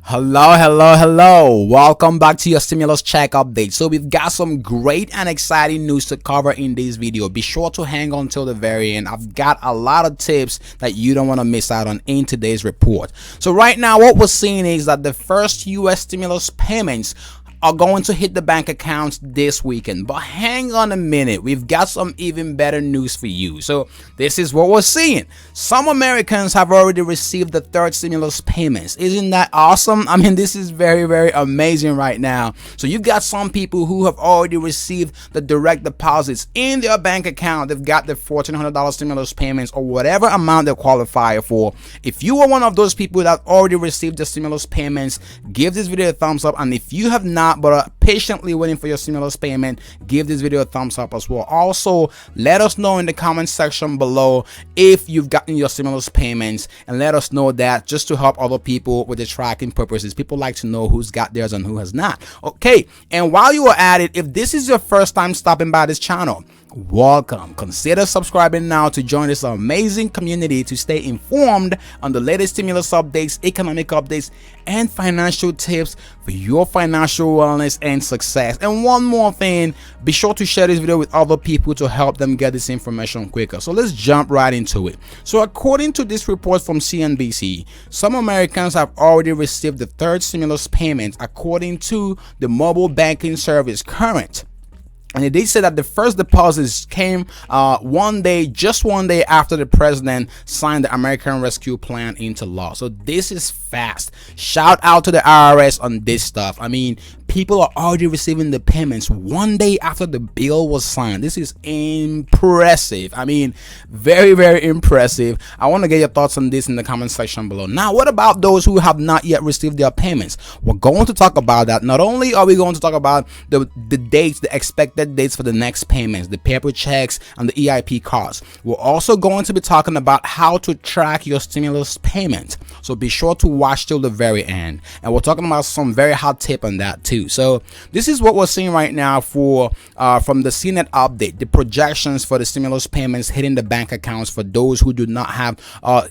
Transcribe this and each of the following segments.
Hello. Welcome back to your stimulus check update. So we've got some great and exciting news to cover in this video. Be sure to hang on till the very end. I've got a lot of tips that you don't want to miss out on in today's report. So right now, what we're seeing is that the first U.S. stimulus payments are going to hit the bank accounts this weekend. But hang on a minute, we've got some even better news for you. So this is what we're seeing. Some Americans have already received the third stimulus payments. Isn't that awesome? I mean, this is very amazing right now. So you've got some people who have already received the direct deposits in their bank account. They've got the $1,400 stimulus payments or whatever amount they qualify for. If you are one of those people that already received the stimulus payments, give this video a thumbs up. And if you have not but are patiently waiting for your stimulus payment, give this video a thumbs up as well. Also, let us know in the comment section below if you've gotten your stimulus payments, and let us know that just to help other people with the tracking purposes. People like to know who's got theirs and who has not. Okay, and while you are at it, if this is your first time stopping by this channel, welcome. Consider subscribing now to join this amazing community to stay informed on the latest stimulus updates, economic updates, and financial tips for your financial wellness and success. And one more thing, be sure to share this video with other people to help them get this information quicker. So let's jump right into it. So according to this report from CNBC, some Americans have already received the third stimulus payment according to the mobile banking service Current. And they said that the first deposits came just one day after the president signed the American Rescue Plan into law. So this is fast. Shout out to the IRS on this stuff. I mean, people are already receiving the payments one day after the bill was signed. This is impressive. I mean, very impressive. I want to get your thoughts on this in the comment section below. Now, what about those who have not yet received their payments? We're going to talk about that. Not only are we going to talk about the dates, the expected dates for the next payments, the paper checks, and the EIP cards, we're also going to be talking about how to track your stimulus payment. So be sure to watch till the very end, and we're talking about some very hot tip on that too. So this is what we're seeing right now for from the CNET update, the projections for the stimulus payments hitting the bank accounts for those who do not have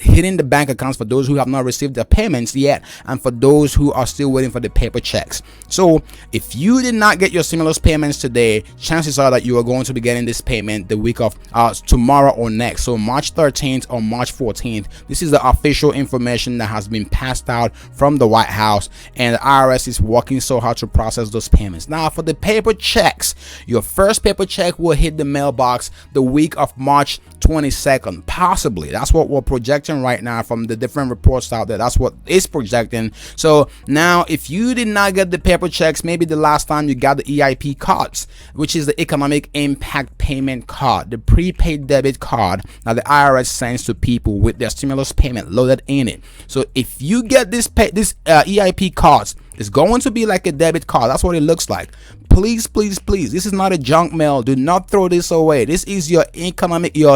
hitting the bank accounts for those who have not received their payments yet, and for those who are still waiting for the paper checks. So if you did not get your stimulus payments today, chances are that you are going to be getting this payment the week of tomorrow or next. So March 13th or March 14th. This is the official information that has been passed out from the White House, and the IRS is working so hard to process those payments. Now, for the paper checks, your first paper check will hit the mailbox the week of March 22nd, possibly. That's what we're projecting right now from the different reports out there. That's what is projecting. So now, if you did not get the paper checks, maybe the last time you got the EIP cards, which is the Economic Impact Payment Card, the prepaid debit card that the IRS sends to people with their stimulus payment loaded in it. So if you get this EIP cards, it's going to be like a debit card. That's what it looks like. Please, this is not a junk mail. Do not throw this away. This is your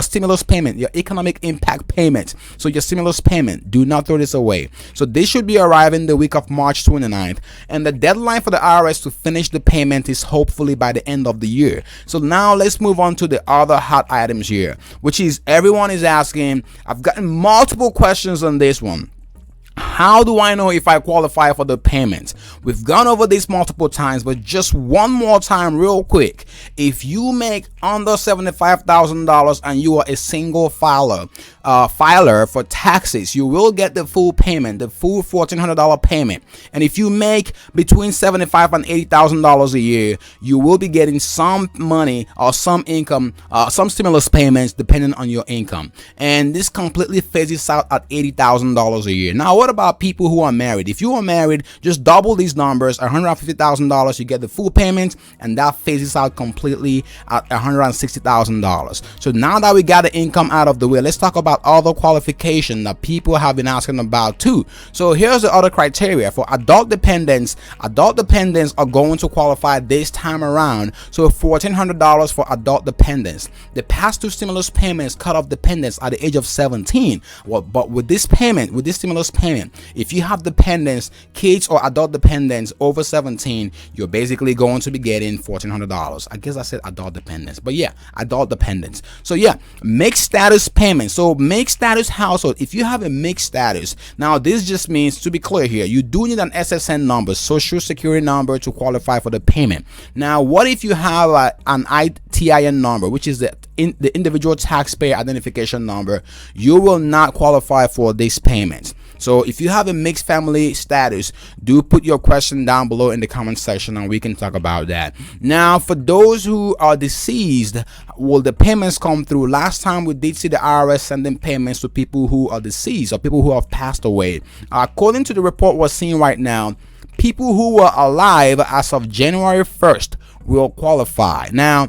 stimulus payment, your economic impact payment. So your stimulus payment, do not throw this away. So this should be arriving the week of March 29th, and the deadline for the IRS to finish the payment is hopefully by the end of the year. So now let's move on to the other hot items here, which is everyone is asking. I've gotten multiple questions on this one. How do I know if I qualify for the payments? We've gone over this multiple times, but just one more time real quick. If you make under $75,000 and you are a single filer for taxes, you will get the full payment, the full $1,400 payment. And if you make between $75,000 and $80,000 a year, you will be getting some money or some income, some stimulus payments depending on your income. And this completely phases out at $80,000 a year. Now, what about people who are married? If you are married, just double these numbers. $150,000, you get the full payment, and that phases out completely at $160,000. So now that we got the income out of the way, let's talk about other qualification that people have been asking about too. So here's the other criteria for adult dependents. Adult dependents are going to qualify this time around. So $1,400 for adult dependents. The past two stimulus payments cut off dependents at the age of 17. But with this stimulus payment, if you have dependents, kids or adult dependents over 17, you're basically going to be getting $1,400. I guess I said adult dependents, but yeah, adult dependents. So yeah, make status payments. So mixed status household, if you have a mixed status, now this just means, to be clear here, you do need an SSN number, social security number, to qualify for the payment. Now, what if you have an ITIN number, which is the individual taxpayer identification number? You will not qualify for these payments. So if you have a mixed family status, do put your question down below in the comment section and we can talk about that. Now, for those who are deceased, will the payments come through? Last time we did see the IRS sending payments to people who are deceased or people who have passed away. According to the report we're seeing right now, people who were alive as of January 1st will qualify. Now,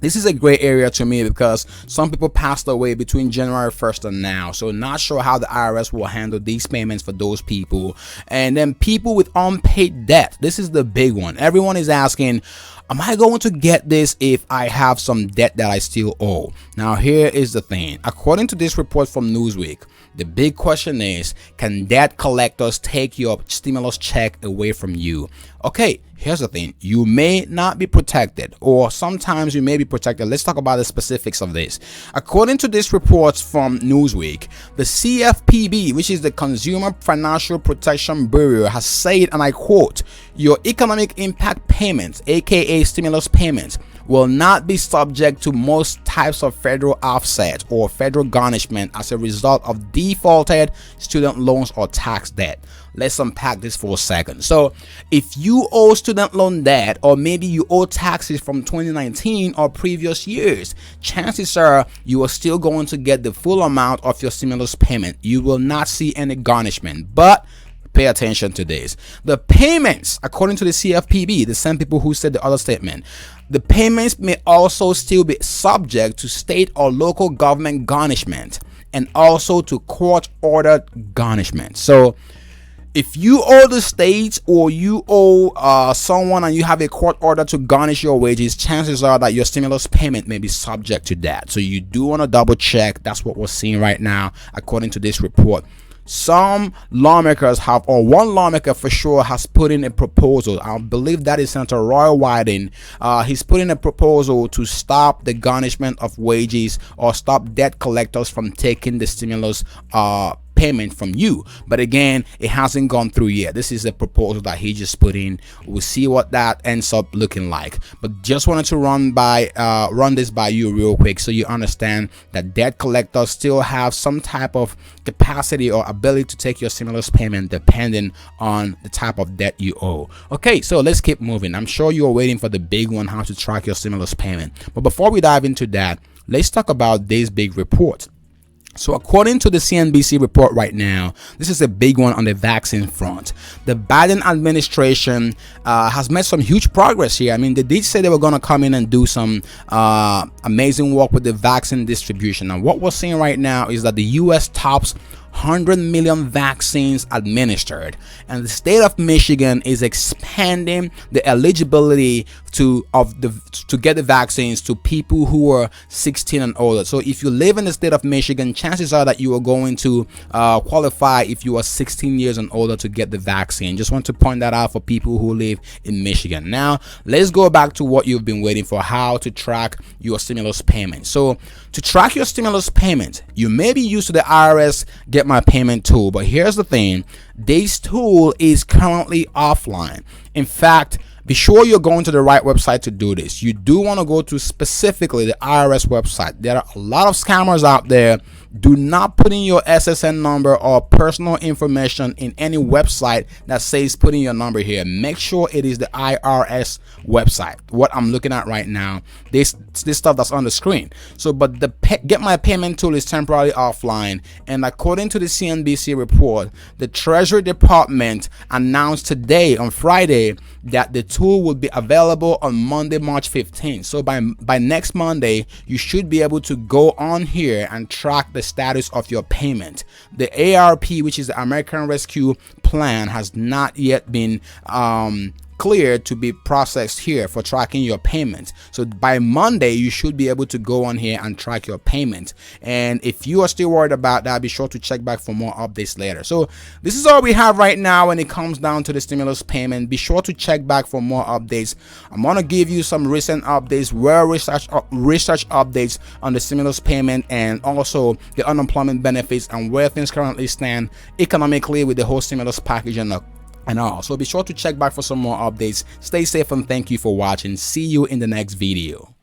this is a gray area to me because some people passed away between January 1st and now. So not sure how the IRS will handle these payments for those people. And then people with unpaid debt. This is the big one. Everyone is asking, am I going to get this if I have some debt that I still owe? Now, here is the thing. According to this report from Newsweek, the big question is, can debt collectors take your stimulus check away from you? Okay, here's the thing. You may not be protected, or sometimes you may be protected. Let's talk about the specifics of this. According to this report from Newsweek, the CFPB, which is the Consumer Financial Protection Bureau, has said, and I quote, your economic impact payments, aka stimulus payments, will not be subject to most types of federal offset or federal garnishment as a result of defaulted student loans or tax debt. Let's unpack this for a second. So if you owe student loan debt, or maybe you owe taxes from 2019 or previous years, chances are you are still going to get the full amount of your stimulus payment. You will not see any garnishment. But pay attention to this. The payments, according to the CFPB, the same people who said the other statement, the payments may also still be subject to state or local government garnishment and also to court-ordered garnishment. So if you owe the state or you owe someone and you have a court order to garnish your wages, chances are that your stimulus payment may be subject to that. So you do want to double check. That's what we're seeing right now, according to this report. Some lawmakers have, or one lawmaker for sure has put in a proposal. I believe that is Senator Roy Wyden. He's put in a proposal to stop the garnishment of wages or stop debt collectors from taking the stimulus payment from you. But again, it hasn't gone through yet. This is a proposal that he just put in. We'll see what that ends up looking like. But just wanted to run this by you real quick so you understand that debt collectors still have some type of capacity or ability to take your stimulus payment depending on the type of debt you owe. Okay, so let's keep moving. I'm sure you're waiting for the big one, how to track your stimulus payment. But before we dive into that, let's talk about this big report. So according to the CNBC report right now, this is a big one on the vaccine front. The Biden administration has made some huge progress here. I mean, they did say they were going to come in and do some amazing work with the vaccine distribution. And what we're seeing right now is that the U.S. tops 100 million vaccines administered, and the state of Michigan is expanding the eligibility to get the vaccines to people who are 16 and older. So if you live in the state of Michigan, chances are that you are going to qualify if you are 16 years and older to get the vaccine. Just want to point that out for people who live in Michigan. Now let's go back to what you've been waiting for, how to track your stimulus payment. So to track your stimulus payment, you may be used to the IRS Get My Payment tool, but here's the thing. This tool is currently offline. In fact, be sure you're going to the right website to do this. You do want to go to specifically the IRS website. There are a lot of scammers out there. Do not put in your SSN number or personal information in any website that says put in your number here. Make sure it is the IRS website, what I'm looking at right now, this stuff that's on the screen. So but the Get My Payment tool is temporarily offline, and according to the CNBC report, the Treasury Department announced today on Friday that the tool will be available on Monday, March 15th. So by next Monday, you should be able to go on here and track the status of your payment. The ARP, which is the American Rescue Plan, has not yet been cleared to be processed here for tracking your payments. So by Monday, you should be able to go on here and track your payment. And if you are still worried about that, be sure to check back for more updates later. So this is all we have right now when it comes down to the stimulus payment. Be sure to check back for more updates. I'm gonna give you some recent updates, research updates on the stimulus payment, and also the unemployment benefits and where things currently stand economically with the whole stimulus package and all. So be sure to check back for some more updates. Stay safe and thank you for watching. See you in the next video.